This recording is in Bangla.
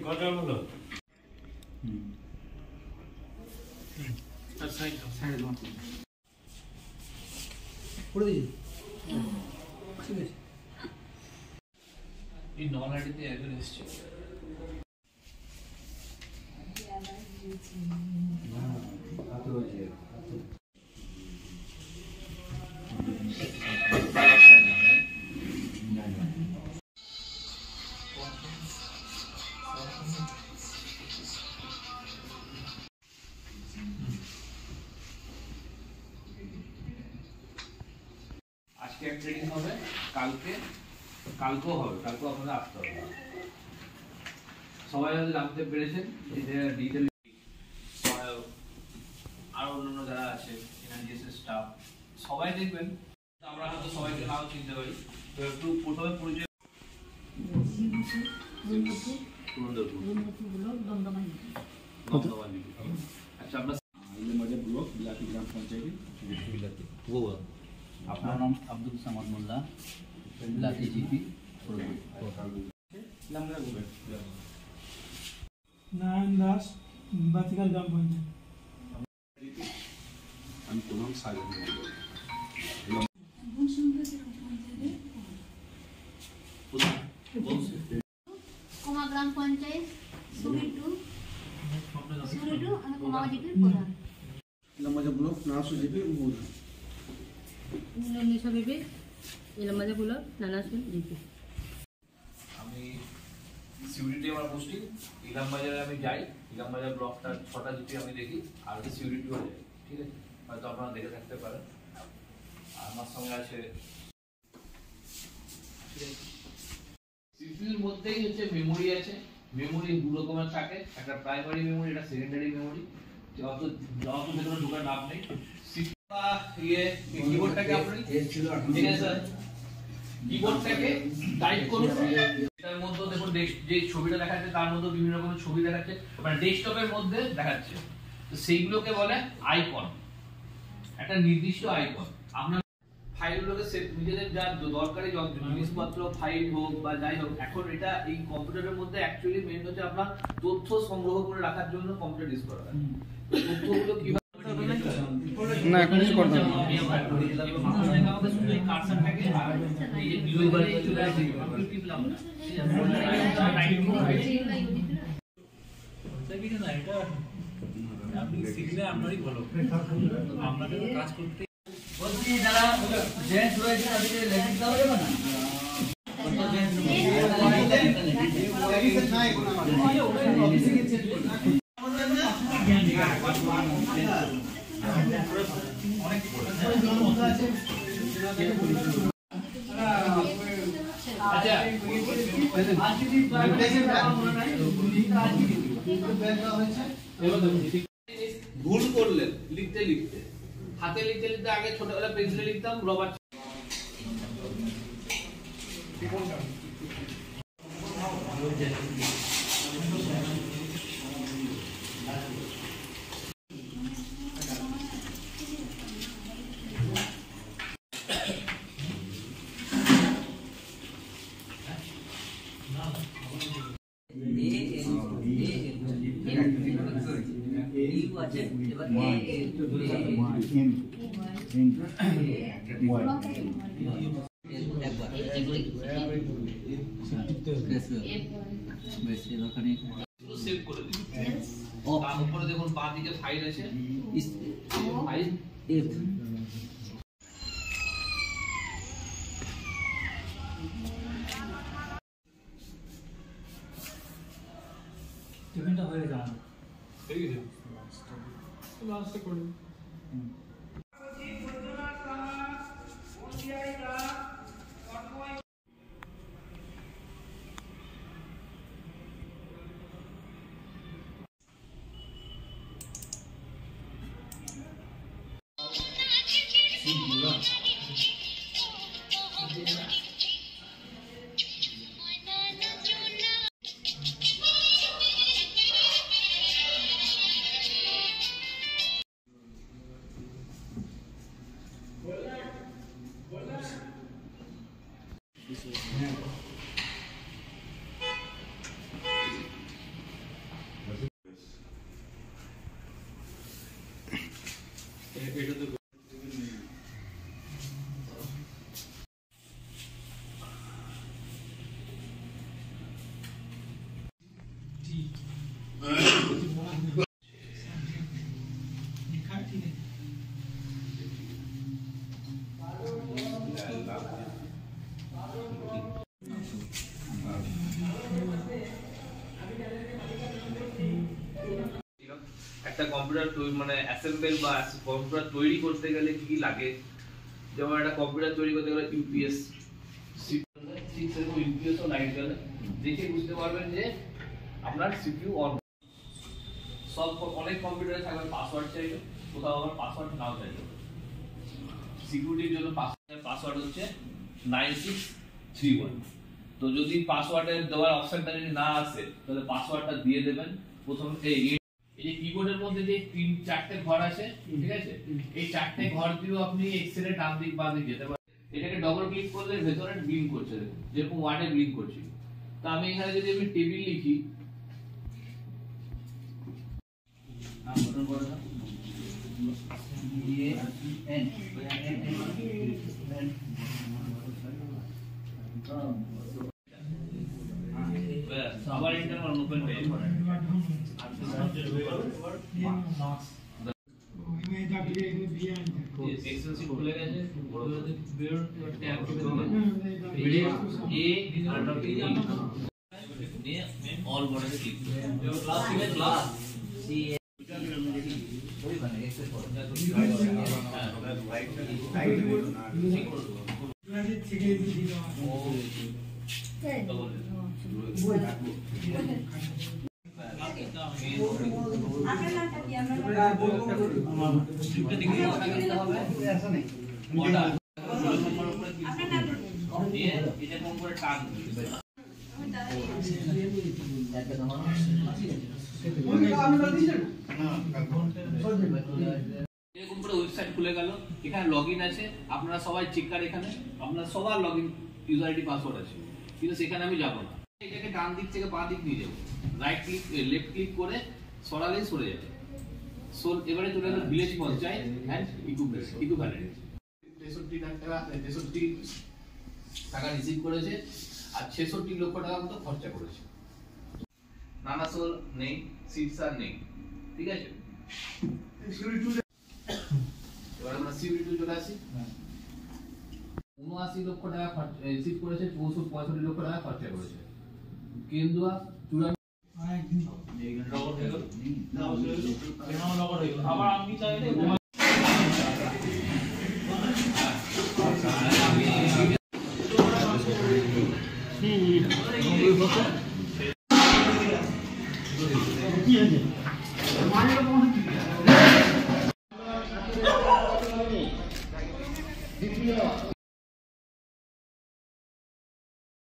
কথা বলো করে দিয়েছি ঠিক আছে এই নন আইডিতে একজন এসছে আজকে এক ট্রেনিং হবে কালকেও হবে কালকেও আপনাদের আসতে হবে সবাই হয়তো জানতে পেরেছেন যে ডিটেল আর অন্যান্য যারা আছে এনজিএসএস স্টাফ সবাই দেখবেন আমরা হয়তো সবাইকে নাও চিনতে পারি তো একটু প্রথমে পরিচয় আচ্ছা আপনার ব্লক বিলাতি গ্রাম পঞ্চায়েত আপনার নাম আব্দুল সামাদ মোল্লা বিলাতি জিপি নারায়ণ দাস বাতিকাল গ্রাম পঞ্চায়েত আমি প্রণাম সাহেব কোমা গ্রাম পঞ্চায়েত সুরিটু আমি কোমা জিপির প্রধান ইলামবাজার ব্লক নানাসু জিপি উপপ্রধান নিশা বিবি ইলামবাজার ব্লক নানাসু জিপি আমি সিউরিটি আমার পোস্টিং ইলামবাজারে আমি যাই ইলামবাজার ব্লকটার 6টা জিপি আমি দেখি আর সিউরিটিও যাই ঠিক আছে হয়তো আপনারা দেখে থাকতে পারেন আর আমার সঙ্গে আছে সিপিইউর মধ্যেই হচ্ছে মেমোরি আছে মেমোরি দু রকমের থাকে একটা প্রাইমারি মেমোরি একটা সেকেন্ডারি মেমোরি যত ভেতরে ঢোকার নাম নেই কিবোর্ডটাকে আপনি ঠিক আছে স্যার কিবোর্ডটাকে টাইপ করুন এটার মধ্যে দেখুন যে ছবিটা দেখাচ্ছে তার মধ্যে বিভিন্ন রকমের ছবি দেখাচ্ছে মানে ডেস্কটপের মধ্যে দেখাচ্ছে তো সেইগুলোকে বলে আইকন একটা নির্দিষ্ট আইকন আপনার ফাইলগুলোকে নিজেদের যা দরকারি জিনিসপত্র ফাইল হোক বা যাই হোক এখন এটা এই কম্পিউটারের মধ্যে অ্যাকচুয়ালি মেইন হচ্ছে আপনার তথ্য সংগ্রহ করে রাখার জন্য কম্পিউটার ইউজ করা হয় তথ্যগুলো কিভাবে না এখন কিছু করতে হবে আপনারই ভালো আপনাকে কাজ করতে বলছি যারা জেন্টস রয়েছে তাদেরকে লেডিস দেওয়া যাবে না ভুল করলেন লিখতে লিখতে হাতে লিখতে লিখতে আগে ছোটবেলা পেন্সিলে লিখতাম রবার সেভ করে দিন তার উপরে দেখুন বাঁ দিকে ফাইল আছে ফাইল এফ টিফিনটা হয়ে গেছে আমার ঠিক আছে লাস্টে করুন একটা কম্পিউটার মানে অ্যাসেম্বল বা কম্পিউটার তৈরি করতে গেলে কি কি লাগে, যেমন একটা কম্পিউটার তৈরি করতে গেলে ইউপিএস ইউপিএস ও লাইট জ্বলে, দেখে বুঝতে পারবেন যে আপনার সিপিইউ অন। সব অনেক কম্পিউটারে থাকবে পাসওয়ার্ড চাইবে, কোথাও আবার পাসওয়ার্ড নাও চাইবে। সিকিউরিটির জন্য পাসওয়ার্ড হচ্ছে 9631। তো যদি পাসওয়ার্ডের দেওয়ার অপশনটা যদি না আসে তাহলে পাসওয়ার্ডটা দিয়ে দেবেন। প্রথমে এই যে কিবোর্ডের মধ্যে যে 3-4টে ঘর আছে, ঠিক আছে, এই 4টে ঘর দিয়েও আপনি এক্সেল এর ডান দিক বাম দিক যেতে পারেন। এটাকে ডবল ক্লিক করলে ভেতরে ব্লিঙ্ক করছে, দেখুন যেরকম ওয়ার্ডে ব্লিঙ্ক করছে। তো আমি এখানে যদি আমি টেবিল লিখি, আবার internal open page Excel sheet খুলে গেছে, ট্যাব অল বর্ডারে ক্লিক ক্লাস সি এরকম করে ওয়েবসাইট খুলে গেল, এখানে লগইন আছে, আপনারা সবাই চেকার, এখানে আপনারা সবার লগইন ইউজার আইডি পাসওয়ার্ড আছে, কিন্তু সেখানে আমি যাব না। এটাকে ডান দিক থেকে বাঁ দিক নিয়ে যাব, রাইট ক্লিক লেফট ক্লিক করে সরালেই সরে যাবে। এবারে চলে গেল ভিলেজ পঞ্চায়েত এন্ড ইকুইভ্যালেন্ট। 63 টাকা রিসিভ করেছে আর 66 লক্ষ টাকা মতো খরচা করেছে। নানা সোল নেই, সিটসার নেই, ঠিক আছে। এবার আমরা সিউরিটি চলে আসি। 79 লক্ষ টাকা রিসিভ করেছে, 65 লক্ষ টাকা খরচা করেছে। কেন্দুয়া 54 আবার আমি চাইলে কি আছে